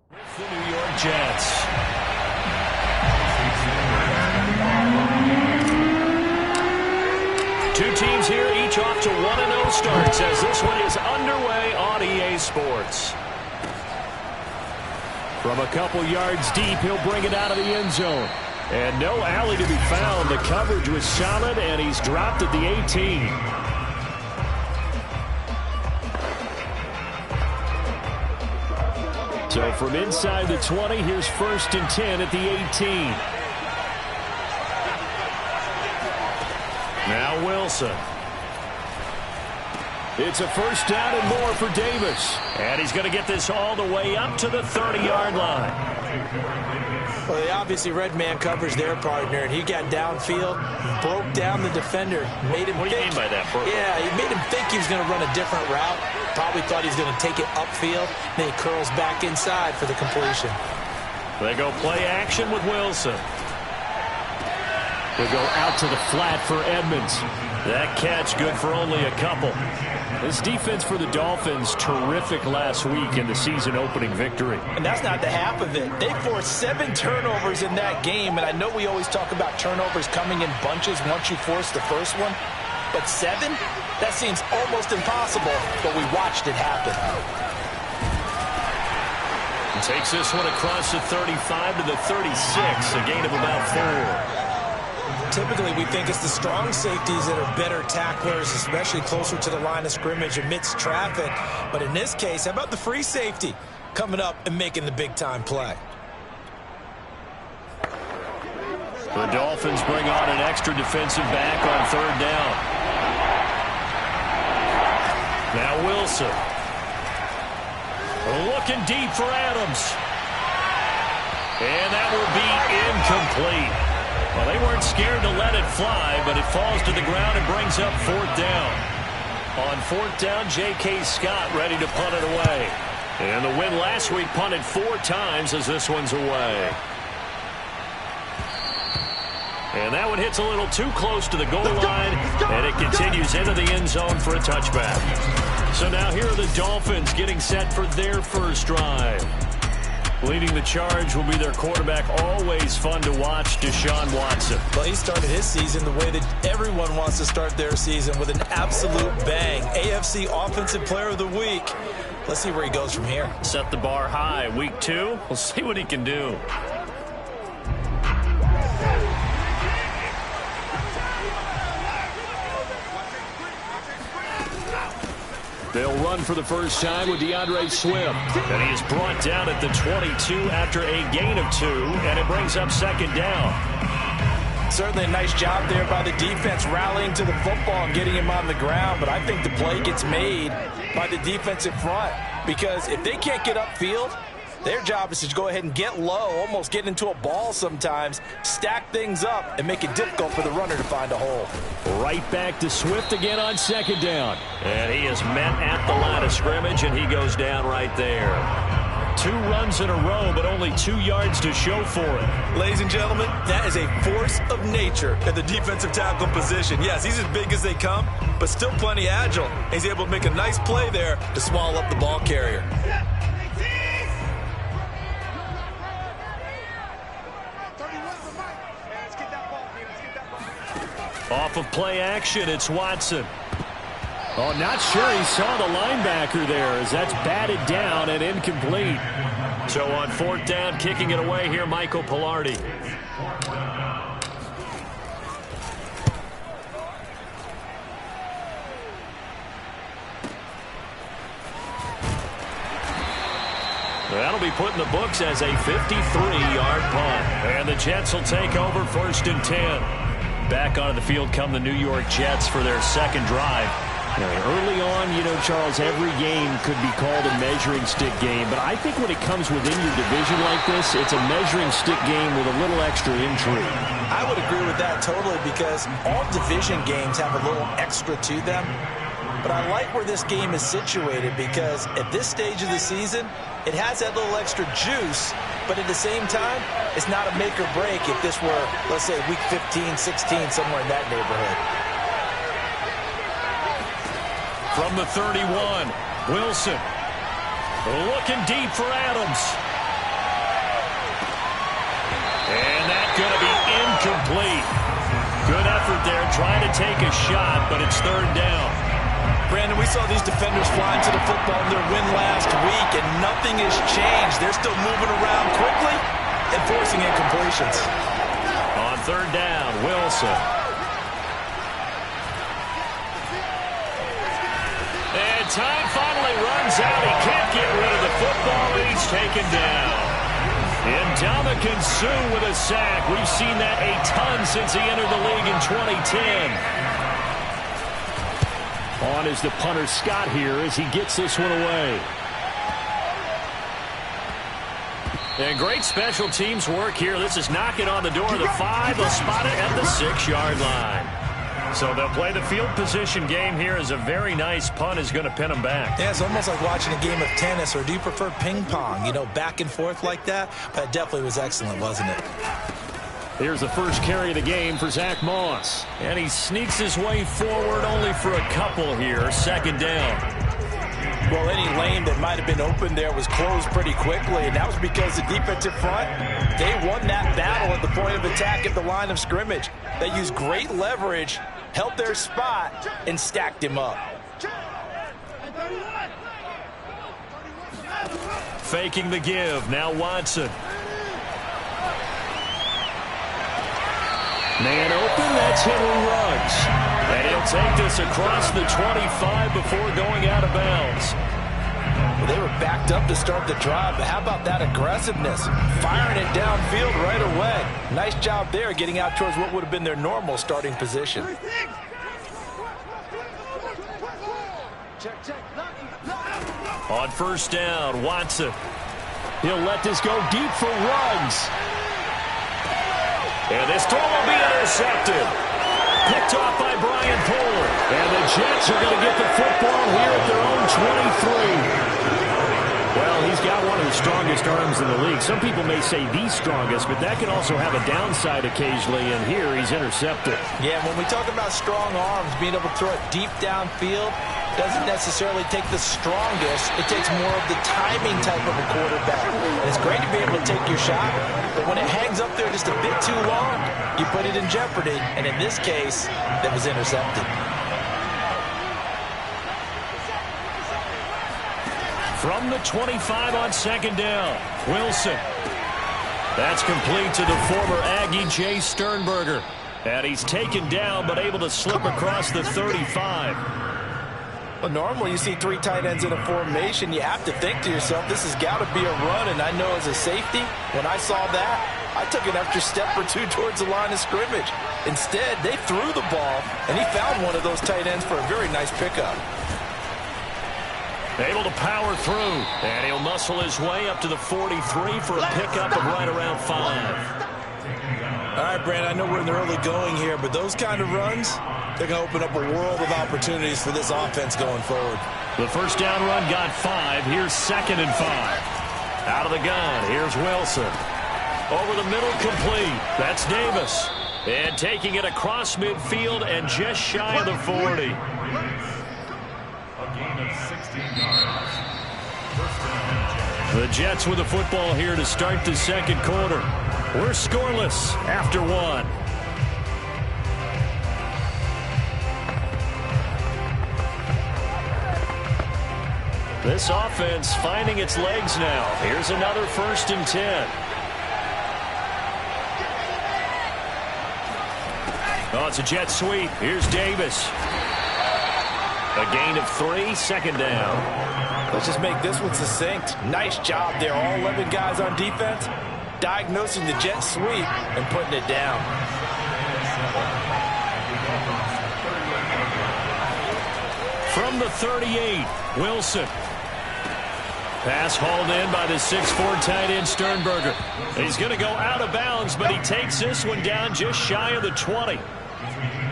The New York Jets. Two teams here, each off to 1-0 starts as this one is underway on EA Sports. From a couple yards deep, he'll bring it out of the end zone. And no alley to be found. The coverage was solid, and he's dropped at the 18. So from inside the 20, here's 1st and 10 at the 18. Now Wilson. It's a 1st down and more for Davis. And he's going to get this all the way up to the 30-yard line. Well, they obviously read man coverage their partner, and he got downfield, broke down the defender, made him What do you mean by that, Burke? Yeah, he made him think he was going to run a different route. Probably thought he was going to take it upfield. Then he curls back inside for the completion. They go play action with Wilson. They go out to the flat for Edmonds. That catch good for only a couple. This defense for the Dolphins, terrific last week in the season-opening victory. And that's not the half of it. They forced 7 turnovers in that game, and I know we always talk about turnovers coming in bunches once you force the first one. But 7? That seems almost impossible, but we watched it happen. Takes this one across the 35 to the 36, a gain of about 4. Typically, we think it's the strong safeties that are better tacklers, especially closer to the line of scrimmage amidst traffic. But in this case, how about the free safety coming up and making the big-time play? The Dolphins bring on an extra defensive back on 3rd down. Now Wilson. Looking deep for Adams. And that will be incomplete. Well, they weren't scared to let it fly, but it falls to the ground and brings up 4th down. On 4th down, J.K. Scott ready to punt it away. And the win last week punted 4 times as this one's away. And that one hits a little too close to the goal line, and it continues into the end zone for a touchback. So now here are the Dolphins getting set for their first drive. Leading the charge will be their quarterback, always fun to watch, Deshaun Watson. Well, he started his season the way that everyone wants to start their season, with an absolute bang. AFC Offensive Player of the Week. Let's see where he goes from here. Set the bar high. Week 2, we'll see what he can do. They'll run for the first time with DeAndre Swift. And he is brought down at the 22 after a gain of 2, and it brings up 2nd down. Certainly a nice job there by the defense rallying to the football and getting him on the ground, but I think the play gets made by the defensive front, because if they can't get upfield, their job is to go ahead and get low, almost get into a ball sometimes, stack things up, and make it difficult for the runner to find a hole. Right back to Swift again on 2nd down. And he is met at the line of scrimmage, and he goes down right there. 2 runs in a row, but only 2 yards to show for it. Ladies and gentlemen, that is a force of nature at the defensive tackle position. Yes, he's as big as they come, but still plenty agile. He's able to make a nice play there to swallow up the ball carrier. Off of play action, it's Watson. Oh, not sure he saw the linebacker there as that's batted down and incomplete. So on 4th down, kicking it away here, Michael Pilardi. That'll be put in the books as a 53-yard punt. And the Jets will take over 1st and 10. Back onto the field come the New York Jets for their 2nd drive. Now, early on, you know, Charles, every game could be called a measuring stick game. But I think when it comes within your division like this, it's a measuring stick game with a little extra intrigue. I would agree with that totally, because all division games have a little extra to them. But I like where this game is situated, because at this stage of the season, it has that little extra juice, but at the same time, it's not a make or break if this were, let's say, week 15, 16, somewhere in that neighborhood. From the 31, Wilson. Looking deep for Adams. And that's going to be incomplete. Good effort there trying to take a shot, but it's third down. Brandon, we saw these defenders flying to the football in their win last week, and nothing has changed. They're still moving around quickly and forcing incompletions. On third down, Wilson. And time finally runs out. He can't get rid of the football, and he's taken down. Ndamukong Suh with a sack. We've seen that a ton since he entered the league in 2010. On is the punter Scott here as he gets this one away. And great special teams work here. This is knocking on the door of the 5. They'll spot it at the 6-yard line. So they'll play the field position game here as a very nice punt is going to pin them back. Yeah, it's almost like watching a game of tennis, or do you prefer ping pong? You know, back and forth like that? But it definitely was excellent, wasn't it? Here's the first carry of the game for Zach Moss. And he sneaks his way forward only for a couple here. Second down. Well, any lane that might have been open there was closed pretty quickly, and that was because the defensive front, they won that battle at the point of attack at the line of scrimmage. They used great leverage, held their spot, and stacked him up. Faking the give. Now Watson. Man open, that's Henry Ruggs. And he'll take this across the 25 before going out of bounds. Well, they were backed up to start the drive, but how about that aggressiveness? Firing it downfield right away. Nice job there getting out towards what would have been their normal starting position. On first down, Watson. He'll let this go deep for Ruggs. And this throw will be intercepted. Picked off by Brian Pollard. And the Jets are going to get the football here at their own 23. Well, he's got one of the strongest arms in the league. Some people may say the strongest, but that can also have a downside occasionally, and here he's intercepted. Yeah, when we talk about strong arms, being able to throw it deep downfield doesn't necessarily take the strongest. It takes more of the timing type of a quarterback. And it's great to be able to take your shot, but when it hangs up there just a bit too long, you put it in jeopardy. And in this case, that was intercepted. From the 25 on second down, Wilson. That's complete to the former Aggie, Jay Sternberger. And he's taken down, but able to slip across the 35. Well, normally you see 3 tight ends in a formation. You have to think to yourself, this has got to be a run. And I know as a safety, when I saw that, I took an extra step or two towards the line of scrimmage. Instead, they threw the ball, and he found one of those tight ends for a very nice pickup. Able to power through, and he'll muscle his way up to the 43 for a pickup of right around 5. All right, Brandon, I know we're in the early going here, but those kind of runs, they're going to open up a world of opportunities for this offense going forward. The first down run got 5. Here's second and 5. Out of the gun, here's Wilson. Over the middle, complete. That's Davis. And taking it across midfield and just shy of the 40. The Jets with the football here to start the second quarter. We're scoreless after 1. This offense finding its legs now. Here's another 1st and 10. Oh, it's a jet sweep. Here's Davis. A gain of 3, second down. Let's just make this one succinct. Nice job there. All 11 guys on defense diagnosing the jet sweep and putting it down. From the 38, Wilson. Pass hauled in by the 6'4" tight end Sternberger. He's going to go out of bounds, but he takes this one down just shy of the 20.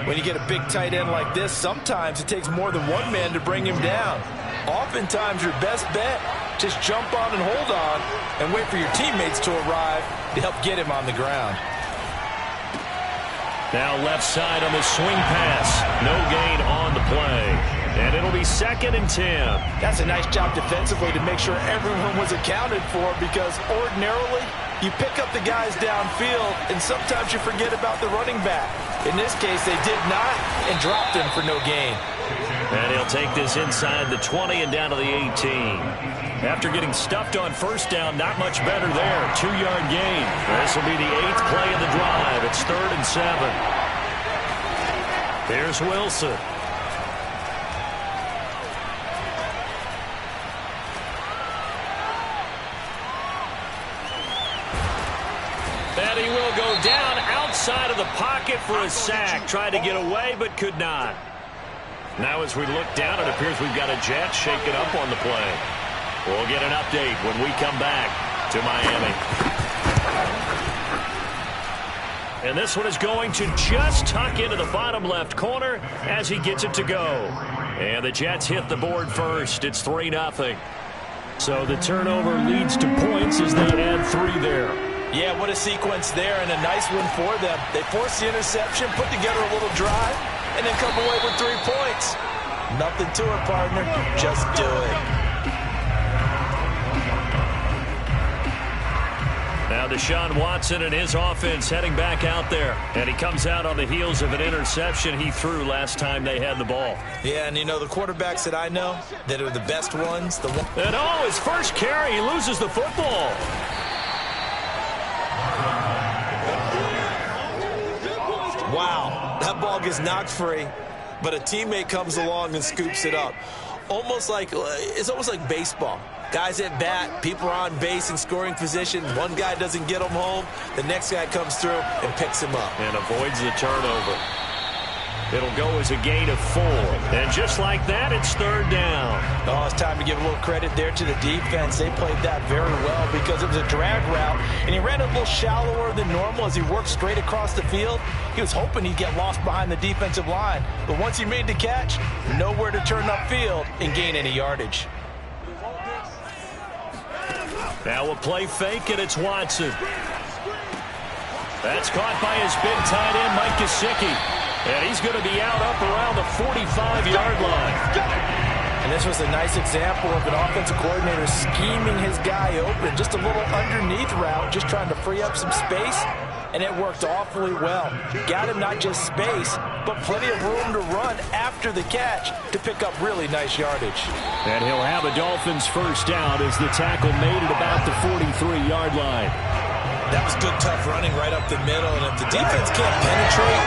When you get a big tight end like this, sometimes it takes more than one man to bring him down. Oftentimes, your best bet, just jump on and hold on and wait for your teammates to arrive to help get him on the ground. Now left side on the swing pass. No gain on the play. And it'll be 2nd and 10. That's a nice job defensively to make sure everyone was accounted for, because ordinarily you pick up the guys downfield and sometimes you forget about the running back. In this case, they did not and dropped him for no gain. And he'll take this inside the 20 and down to the 18. After getting stuffed on first down, not much better there. 2-yard gain. This will be the 8th play of the drive. It's 3rd and 7. Here's Wilson. And he will go down outside of the pocket for a sack. Tried to get away, but could not. Now as we look down, it appears we've got a Jet shaken up on the play. We'll get an update when we come back to Miami. And this one is going to just tuck into the bottom left corner as he gets it to go. And the Jets hit the board first. It's 3-0. So the turnover leads to points as they add 3 there. Yeah, what a sequence there, and a nice one for them. They force the interception, put together a little drive, and then come away with 3 points. Nothing to it, partner. Just do it. Now Deshaun Watson and his offense heading back out there. And he comes out on the heels of an interception he threw last time they had the ball. Yeah, and you know, the quarterbacks that I know that are the best ones. And his first carry, he loses the football. Wow, that ball gets knocked free, but a teammate comes along and scoops it up. It's almost like baseball. Guys at bat, people are on base in scoring position. One guy doesn't get him home. The next guy comes through and picks him up. And avoids the turnover. It'll go as a gain of 4. And just like that, it's 3rd down. Oh, it's time to give a little credit there to the defense. They played that very well because it was a drag route, and he ran a little shallower than normal as he worked straight across the field. He was hoping he'd get lost behind the defensive line. But once he made the catch, nowhere to turn upfield and gain any yardage. Now a play fake, and it's Watson. That's caught by his big tight end, Mike Gesicki. And he's going to be out up around the 45-yard line. And this was a nice example of an offensive coordinator scheming his guy open. Just a little underneath route, just trying to free up some space. And it worked awfully well. Got him not just space, but plenty of room to run after the catch to pick up really nice yardage. And he'll have a Dolphins first down as the tackle made it about the 43-yard line. That was good, tough running right up the middle. And if the defense can't penetrate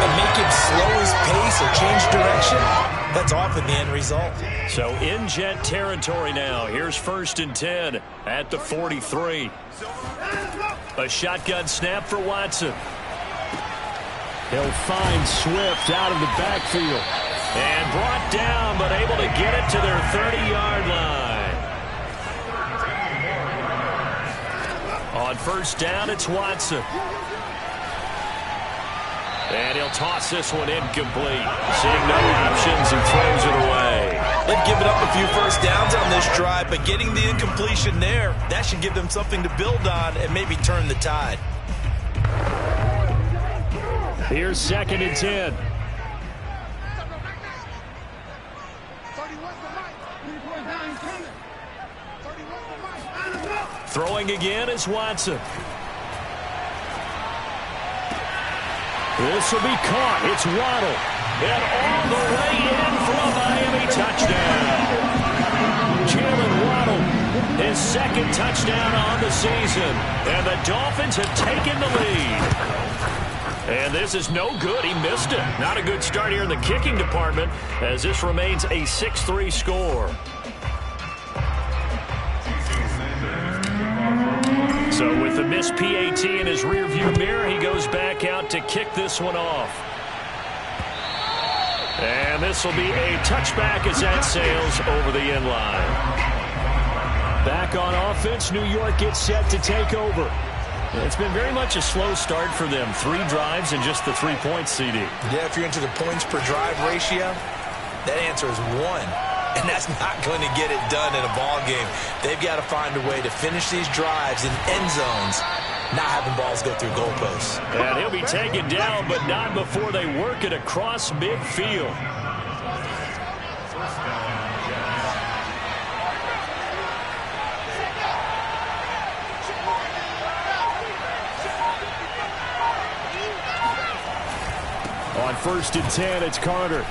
and make him slow his pace or change direction, that's often the end result. So in Jet territory now. Here's 1st and 10 at the 43. A shotgun snap for Watson. He'll find Swift out of the backfield. And brought down, but able to get it to their 30-yard line. On first down, it's Watson. And he'll toss this one incomplete. Seeing no options, he throws it away. They've given up a few first downs on this drive, but getting the incompletion there, that should give them something to build on and maybe turn the tide. Here's 2nd and 10. Throwing again is Watson. This will be caught. It's Waddle. And all the way in for a Miami touchdown. Jalen Waddle, his 2nd touchdown on the season. And the Dolphins have taken the lead. And this is no good. He missed it. Not a good start here in the kicking department as this remains a 6-3 score. So with the missed PAT in his rearview mirror, he goes back out to kick this one off. And this will be a touchback as that sails over the end line. Back on offense, New York gets set to take over. It's been very much a slow start for them. 3 drives and just the 3 points, CD. Yeah, if you're into the points per drive ratio, that answer is 1. And that's not going to get it done in a ball game. They've got to find a way to finish these drives in end zones not having balls go through goalposts. And he'll be taken down, but not before they work it across midfield. On 1st and 10, it's Carter.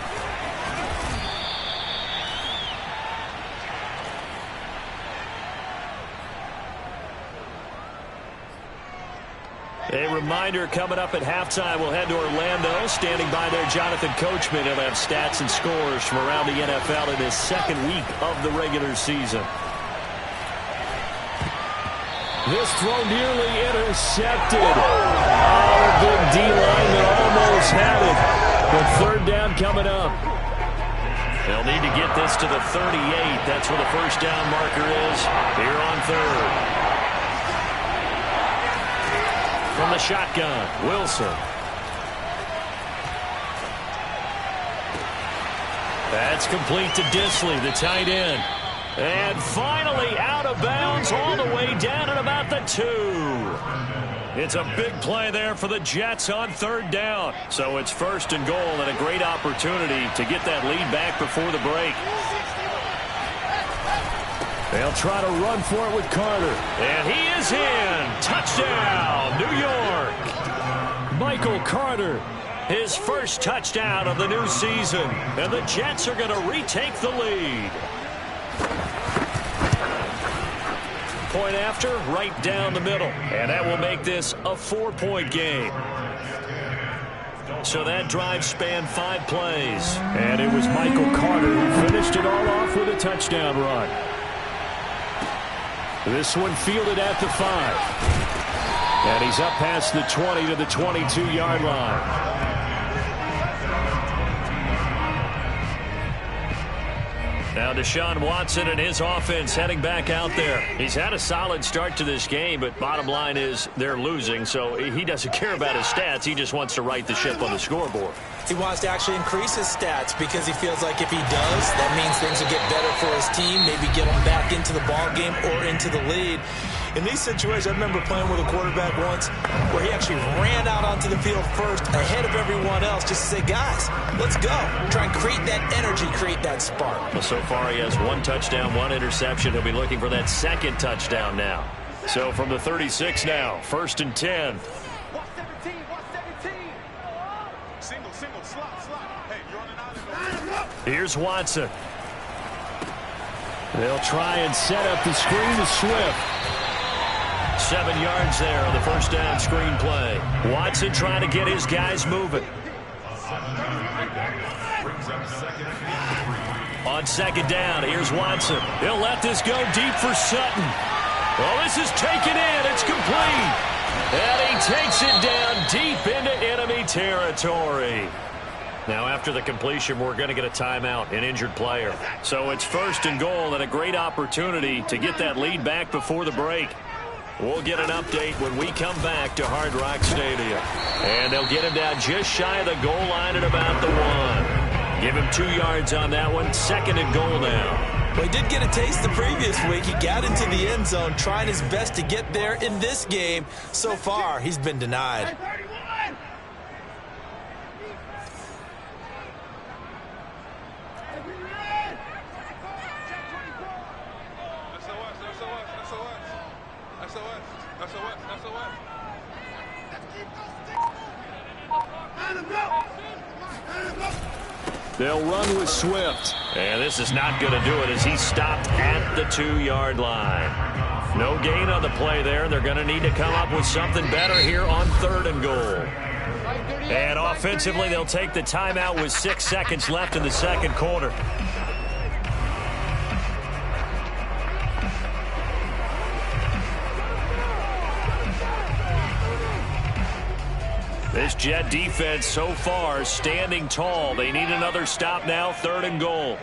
A reminder, coming up at halftime, we'll head to Orlando. Standing by there, Jonathan Coachman. He'll have stats and scores from around the NFL in his second week of the regular season. This throw nearly intercepted. Oh, the big D lineman almost had it. But 3rd down coming up. They'll need to get this to the 38. That's where the 1st down marker is here on 3rd. From the shotgun, Wilson. That's complete to Disley, the tight end. And finally out of bounds all the way down at about the 2. It's a big play there for the Jets on 3rd down. So it's 1st and goal and a great opportunity to get that lead back before the break. They'll try to run for it with Carter. And he is in. Touchdown, New York. Michael Carter, his first touchdown of the new season. And the Jets are going to retake the lead. Point after, right down the middle. And that will make this a 4-point game. So that drive spanned 5 plays. And it was Michael Carter who finished it all off with a touchdown run. This one fielded at the 5. And he's up past the 20 to the 22-yard line. Now Deshaun Watson and his offense heading back out there. He's had a solid start to this game, but bottom line is they're losing, so he doesn't care about his stats. He just wants to right the ship on the scoreboard. He wants to actually increase his stats because he feels like if he does, that means things will get better for his team, maybe get him back into the ball game or into the lead. In these situations, I remember playing with a quarterback once where he actually ran out onto the field first ahead of everyone else just to say, guys, let's go. Try and create that energy, create that spark. Well, so far he has 1 touchdown, 1 interception. He'll be looking for that 2nd touchdown now. So from the 36 now, 1st and 10. Here's Watson. They'll try and set up the screen to Swift. 7 yards there on the 1st down screen play. Watson trying to get his guys moving. On 2nd down, here's Watson. He'll let this go deep for Sutton. Well, this is taken in. It's complete. And he takes it down deep into enemy territory. Now, after the completion, we're going to get a timeout, an injured player. So it's 1st and goal and a great opportunity to get that lead back before the break. We'll get an update when we come back to Hard Rock Stadium. And they'll get him down just shy of the goal line at about the 1. Give him 2 yards on that one. 2nd and goal now. Well, he did get a taste the previous week. He got into the end zone, trying his best to get there in this game. So far, he's been denied. They'll run with Swift. And this is not going to do it as he stopped at the 2-yard line. No gain on the play there. They're going to need to come up with something better here on 3rd and goal. And offensively, they'll take the timeout with 6 seconds left in the 2nd quarter. This Jet defense so far standing tall. They need another stop now, 3rd and goal.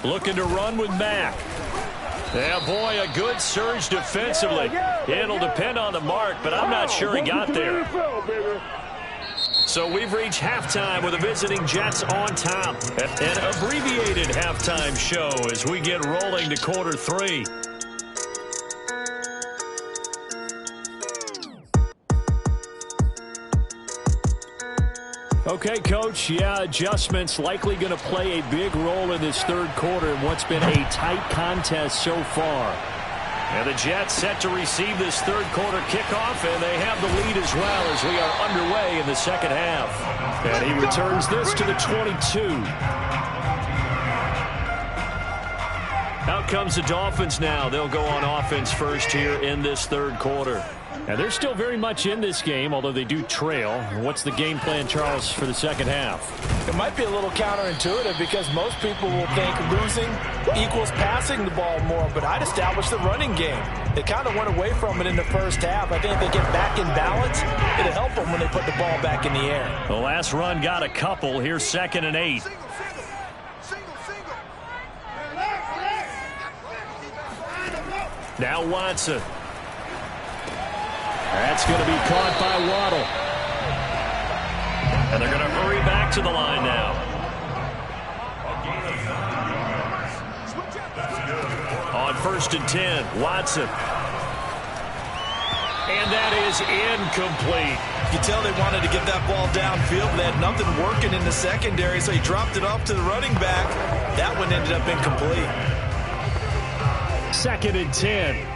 Looking to run with Mack. Yeah, boy, a good surge defensively. It'll depend on the mark, but I'm not sure he got there. So we've reached halftime with the visiting Jets on top. An abbreviated halftime show as we get rolling to quarter 3. Okay, Coach, yeah, adjustments likely going to play a big role in this third quarter in what's been a tight contest so far. And the Jets set to receive this third quarter kickoff, and they have the lead as well as we are underway in the second half. And he returns this to the 22. Out comes the Dolphins now. They'll go on offense first here in this third quarter. And they're still very much in this game, although they do trail. What's the game plan, Charles, for the second half? It might be a little counterintuitive because most people will think losing equals passing the ball more, but I'd establish the running game. They kind of went away from it in the first half. I think if they get back in balance, it'll help them when they put the ball back in the air. The last run got a couple. Here's 2nd and 8. Now Watson. That's going to be caught by Waddle. And they're going to hurry back to the line now. On 1st and 10, Watson. And that is incomplete. You can tell they wanted to get that ball downfield, but they had nothing working in the secondary, so he dropped it off to the running back. That one ended up incomplete. 2nd and 10.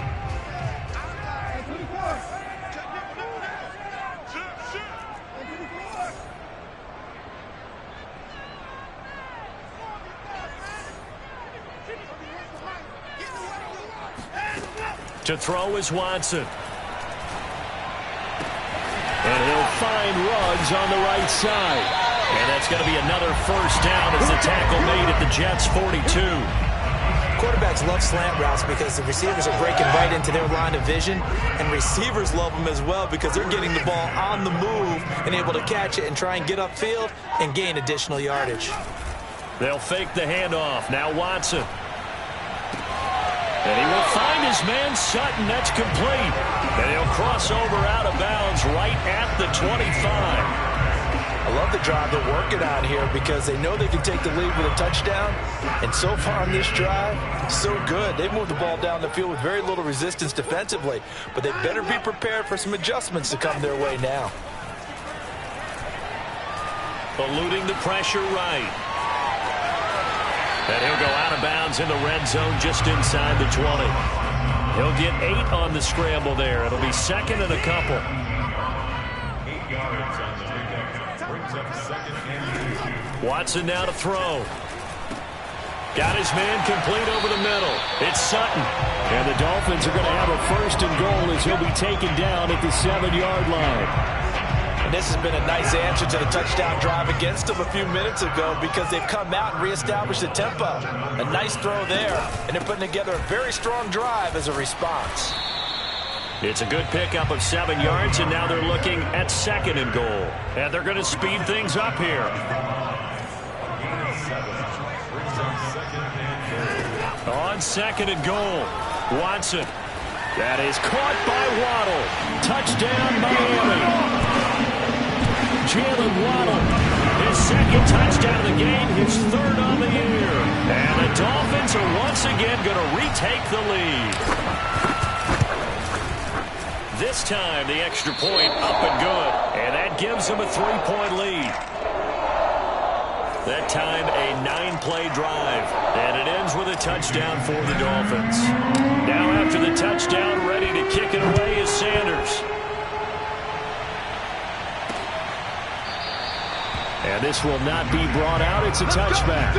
To throw is Watson. And he'll find Ruggs on the right side. And that's going to be another first down as the tackle made at the Jets' 42. Quarterbacks love slant routes because the receivers are breaking right into their line of vision, and receivers love them as well because they're getting the ball on the move and able to catch it and try and get upfield and gain additional yardage. They'll fake the handoff. Now Watson. And he will find his man Sutton. That's complete. And he'll cross over out of bounds right at the 25. I love the drive they're working on here because they know they can take the lead with a touchdown. And so far on this drive, so good. They've moved the ball down the field with very little resistance defensively. But they better be prepared for some adjustments to come their way now. Eluding the pressure right. And he'll go out of bounds in the red zone just inside the 20. He'll get 8 on the scramble there. It'll be 2nd and a couple. 8 yards on the pickup. Brings up 2nd and 2. Watson now to throw. Got his man complete over the middle. It's Sutton. And the Dolphins are going to have a 1st and goal as he'll be taken down at the 7-yard line. And this has been a nice answer to the touchdown drive against them a few minutes ago because they've come out and reestablished the tempo. A nice throw there, and they're putting together a very strong drive as a response. It's a good pickup of 7 yards, and now they're looking at 2nd and goal. And they're going to speed things up here. On 2nd and goal, Watson. That is caught by Waddle. Touchdown, Miami. Jalen Waddle, his 2nd touchdown of the game, his 3rd on the year. And the Dolphins are once again going to retake the lead. This time, the extra point up and good. And that gives them a 3-point lead. That time, a 9-play drive. And it ends with a touchdown for the Dolphins. Now after the touchdown, ready to kick it away is Sanders. And this will not be brought out. It's a touchback.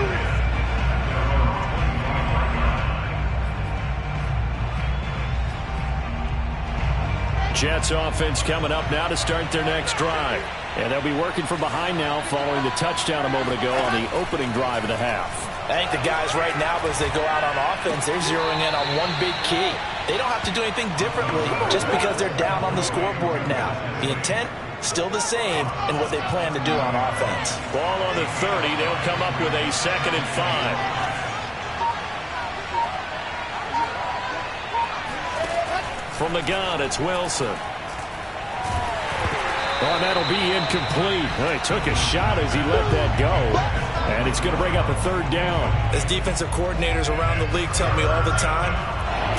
Jets offense coming up now to start their next drive. And they'll be working from behind now following the touchdown a moment ago on the opening drive of the half. I think the guys right now, as they go out on offense, they're zeroing in on one big key. They don't have to do anything differently just because they're down on the scoreboard now. The intent, still the same in what they plan to do on offense. Ball on the 30. They'll come up with a 2nd and 5. From the gun, it's Wilson. Oh, that'll be incomplete. Well, he took a shot as he let that go. And he's going to bring up a 3rd down. As defensive coordinators around the league tell me all the time,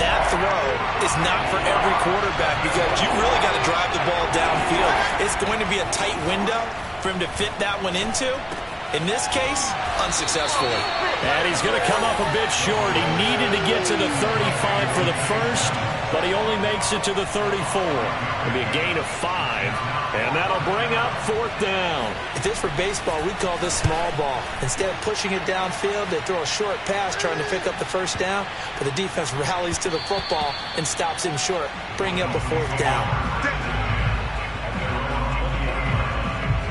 that throw is not for every quarterback because you really got to drive the ball downfield. It's going to be a tight window, for him to fit that one into. In this case, unsuccessfully. And he's going to come up a bit short. He needed to get to the 35 for the first, but he only makes it to the 34. It'll be a gain of 5, and that'll bring up 4th down. If this were baseball, we'd call this small ball. Instead of pushing it downfield, they throw a short pass trying to pick up the first down, but the defense rallies to the football and stops him short, bringing up a 4th down.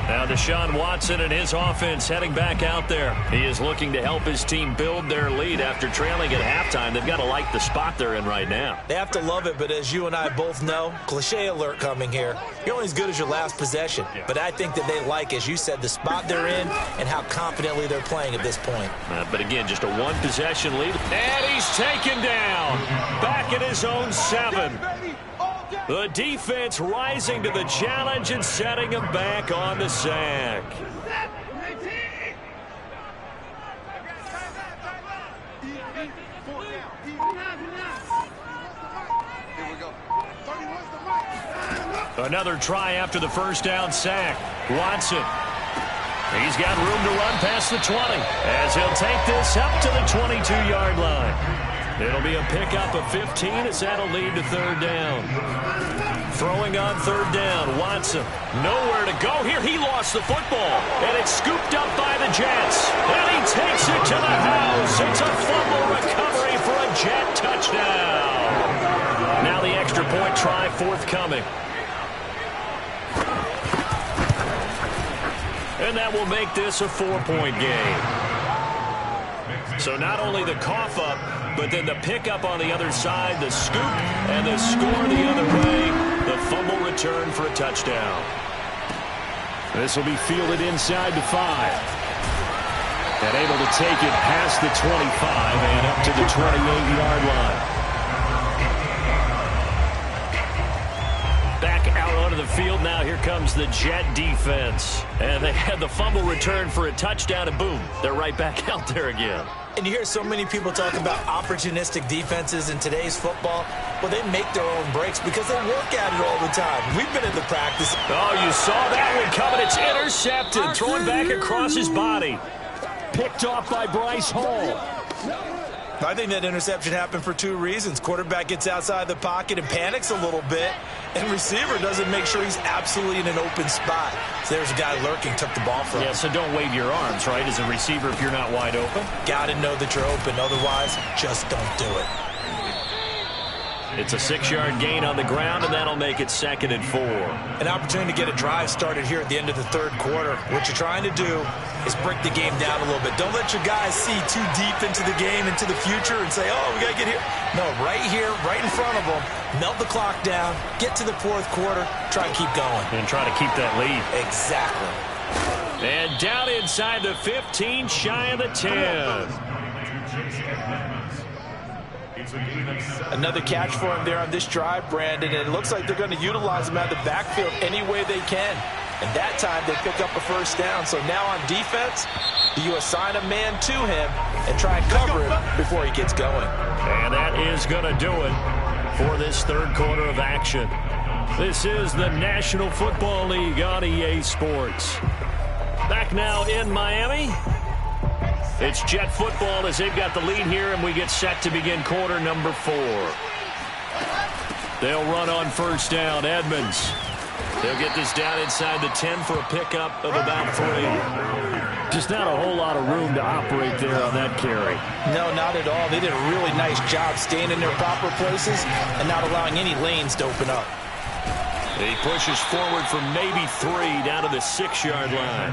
Now Deshaun Watson and his offense heading back out there. He is looking to help his team build their lead after trailing at halftime. They've got to like the spot they're in right now. They have to love it, but as you and I both know, cliche alert coming here. You're only as good as your last possession. But I think that they like, as you said, the spot they're in and how confidently they're playing at this point. But again, just a 1-possession lead. And he's taken down. Back at his own 7. The defense rising to the challenge and setting him back on the sack. Another try after the first down sack. Watson. He's got room to run past the 20 as he'll take this up to the 22-yard line. It'll be a pickup of 15 as that'll lead to 3rd down. Throwing on 3rd down, Watson. Nowhere to go here. He lost the football, and it's scooped up by the Jets. And he takes it to the house. It's a fumble recovery for a Jet touchdown. Now the extra point try forthcoming. And that will make this a 4-point game. So not only the cough up, but then the pickup on the other side, the scoop, and the score the other way. The fumble return for a touchdown. This will be fielded inside the 5. And able to take it past the 25 and up to the 28-yard line. Back out onto the field now. Here comes the Jet defense. And they had the fumble return for a touchdown, and boom, they're right back out there again. And you hear so many people talk about opportunistic defenses in today's football. Well, they make their own breaks because they work at it all the time. We've been in the practice. Oh, you saw that one coming. It's intercepted. Throwing back across his body. Picked off by Bryce Hall. I think that interception happened for 2 reasons. Quarterback gets outside the pocket and panics a little bit, and receiver doesn't make sure he's absolutely in an open spot. So there's a guy lurking, took the ball from him. Yeah, so don't wave your arms, right, as a receiver if you're not wide open. Got to know that you're open. Otherwise, just don't do it. It's a 6-yard gain on the ground, and that'll make it 2nd and 4. An opportunity to get a drive started here at the end of the 3rd quarter. What you're trying to do is break the game down a little bit. Don't let your guys see too deep into the game, into the future, and say, oh, we got to get here. No, right here, right in front of them, melt the clock down, get to the 4th quarter, try to keep going. And try to keep that lead. Exactly. And down inside the 15, shy of the 10. Another catch for him there on this drive, Brandon, and it looks like they're going to utilize him out of the backfield any way they can. And that time they pick up a 1st down. So now on defense, you assign a man to him and try and cover him before he gets going. And that is going to do it for this 3rd quarter of action. This is the National Football League on EA Sports. Back now in Miami. It's Jet football as they've got the lead here, and we get set to begin quarter number 4. They'll run on 1st down. Edmonds. They'll get this down inside the 10 for a pickup of about 3. Just not a whole lot of room to operate there on that carry. No, not at all. They did a really nice job staying in their proper places and not allowing any lanes to open up. He pushes forward for maybe 3 down to the 6-yard line.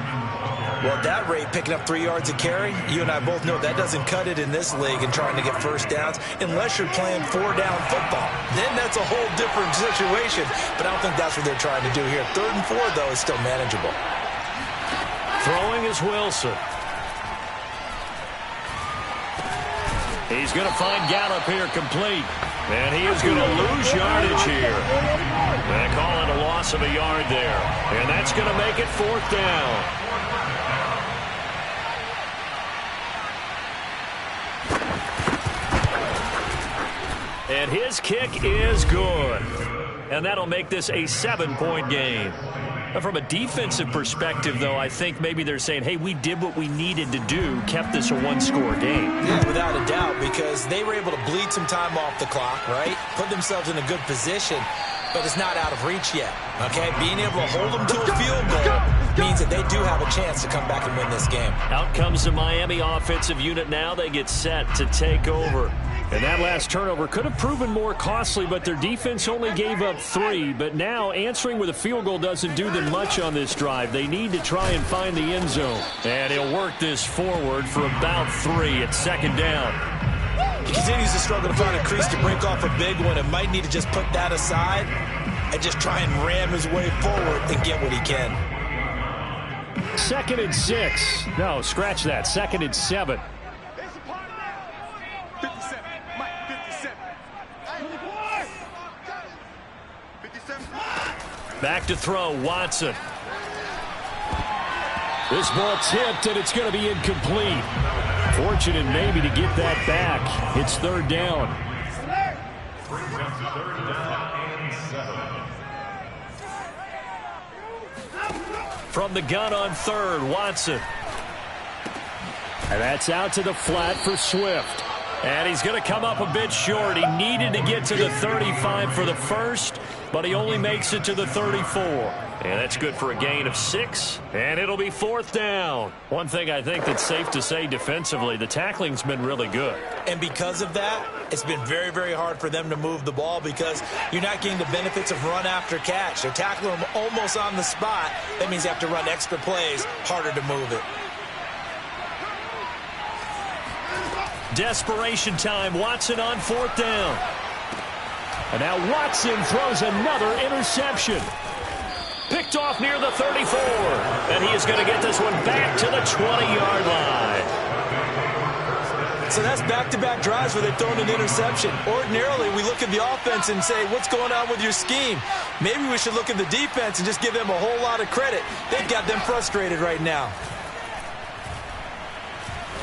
Well, at that rate, picking up 3 yards a carry, you and I both know that doesn't cut it in this league and trying to get 1st downs unless you're playing 4-down football. Then that's a whole different situation, but I don't think that's what they're trying to do here. 3rd and 4, though, is still manageable. Throwing is Wilson. He's going to find Gallup here complete. And he is going to lose yardage here. And call it a loss of a yard there. And that's going to make it 4th down. And his kick is good. and that'll make this a 7-point game. From a defensive perspective, though, I think maybe they're saying, hey, we did what we needed to do, kept this a one-score game. Yeah, without a doubt, because they were able to bleed some time off the clock, right? Put themselves in a good position, but it's not out of reach yet, okay? Being able to hold them to a field goal means that they do have a chance to come back and win this game. Out comes the Miami offensive unit now. They get set to take over. And that last turnover could have proven more costly, but their defense only gave up 3. But now answering with a field goal doesn't do them much on this drive. They need to try and find the end zone. And he'll work this forward for about 3 at second down. He continues to struggle to find a crease to break off a big one and might need to just put that aside and just try and ram his way forward and get what he can. 2nd and 6. No, scratch that. 2nd and 7. Back to throw, Watson. This ball tipped, and it's going to be incomplete. Fortunate maybe to get that back. It's 3rd down. From the gun on 3rd, Watson. And that's out to the flat for Swift. And he's going to come up a bit short. He needed to get to the 35 for the first, but he only makes it to the 34. And that's good for a gain of 6, and it'll be 4th down. One thing I think that's safe to say defensively, the tackling's been really good. And because of that, it's been very, very hard for them to move the ball because you're not getting the benefits of run after catch. They're tackling them almost on the spot. That means you have to run extra plays, harder to move it. Desperation time. Watson on 4th down. And now Watson throws another interception. Picked off near the 34. And he is going to get this one back to the 20-yard line. So that's back-to-back drives where they've thrown an interception. Ordinarily, we look at the offense and say, what's going on with your scheme? Maybe we should look at the defense and just give them a whole lot of credit. They've got them frustrated right now.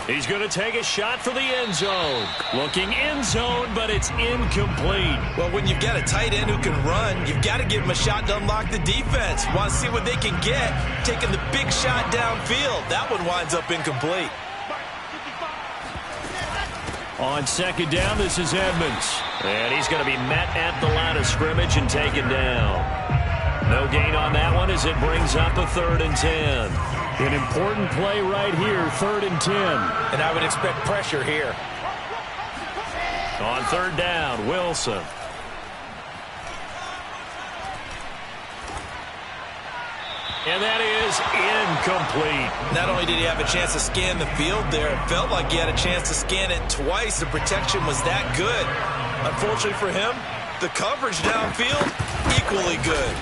He's going to take a shot for the end zone. Looking end zone, but it's incomplete. Well, when you've got a tight end who can run, you've got to give him a shot to unlock the defense. Want to see what they can get, taking the big shot downfield. That one winds up incomplete. On 2nd down, this is Edmonds. And he's going to be met at the line of scrimmage and taken down. No gain on that one as it brings up a 3rd and 10. An important play right here, 3rd and 10. And I would expect pressure here. On 3rd down, Wilson. And that is incomplete. Not only did he have a chance to scan the field there, it felt like he had a chance to scan it twice. The protection was that good. Unfortunately for him, the coverage downfield, equally good.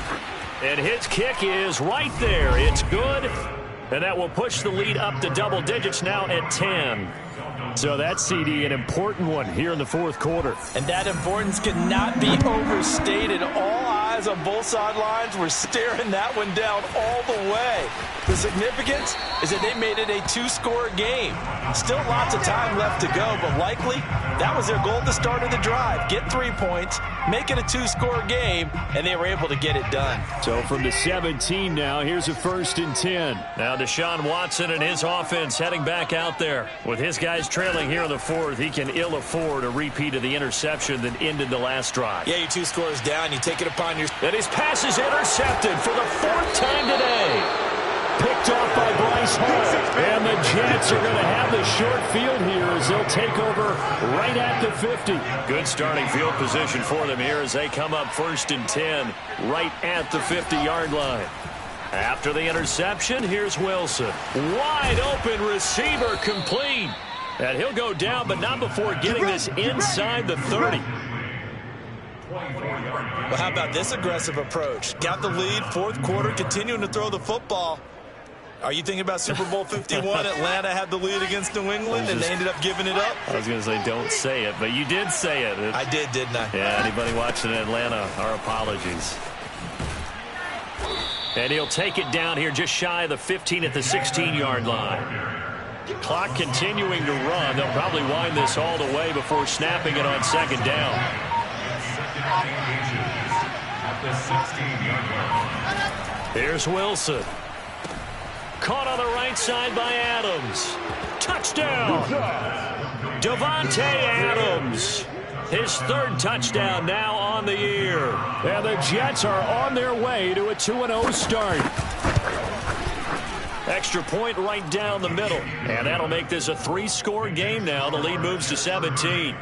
And his kick is right there. It's good. And that will push the lead up to double digits now at 10. So that's, CD, an important one here in the 4th quarter. And that importance cannot be overstated. All eyes on both sidelines were staring that one down all the way. The significance is that they made it a 2-score game. Still lots of time left to go, but likely that was their goal at the start of the drive. Get 3 points, make it a 2-score game, and they were able to get it done. So from the 17 now, here's a 1st and 10. Now Deshaun Watson and his offense heading back out there. With his guys trailing here in the 4th, he can ill afford a repeat of the interception that ended the last drive. Yeah, your 2 scores down, you take it upon your... And his pass is intercepted for the 4th time today. Picked off by Bryce Hall. And the Jets are going to have the short field here as they'll take over right at the 50. Good starting field position for them here as they come up 1st and 10 right at the 50-yard line. After the interception, here's Wilson. Wide open receiver complete. And he'll go down, but not before getting this inside the 30. Well, how about this aggressive approach? Got the lead, 4th quarter, continuing to throw the football. Are you thinking about Super Bowl 51? Atlanta had the lead against New England, and they ended up giving it up? I was going to say don't say it, but you did say it. I did, didn't I? Yeah, anybody watching in Atlanta, our apologies. And he'll take it down here just shy of the 15 at the 16-yard line. Clock continuing to run. They'll probably wind this all the way before snapping it on 2nd down. the 16-yard line. Here's Wilson. Caught on the right side by Adams. Touchdown! Devontae Adams. His third touchdown now on the year. And the Jets are on their way to a 2-0 start. Extra point right down the middle. And that'll make this a 3-score game now. The lead moves to 17.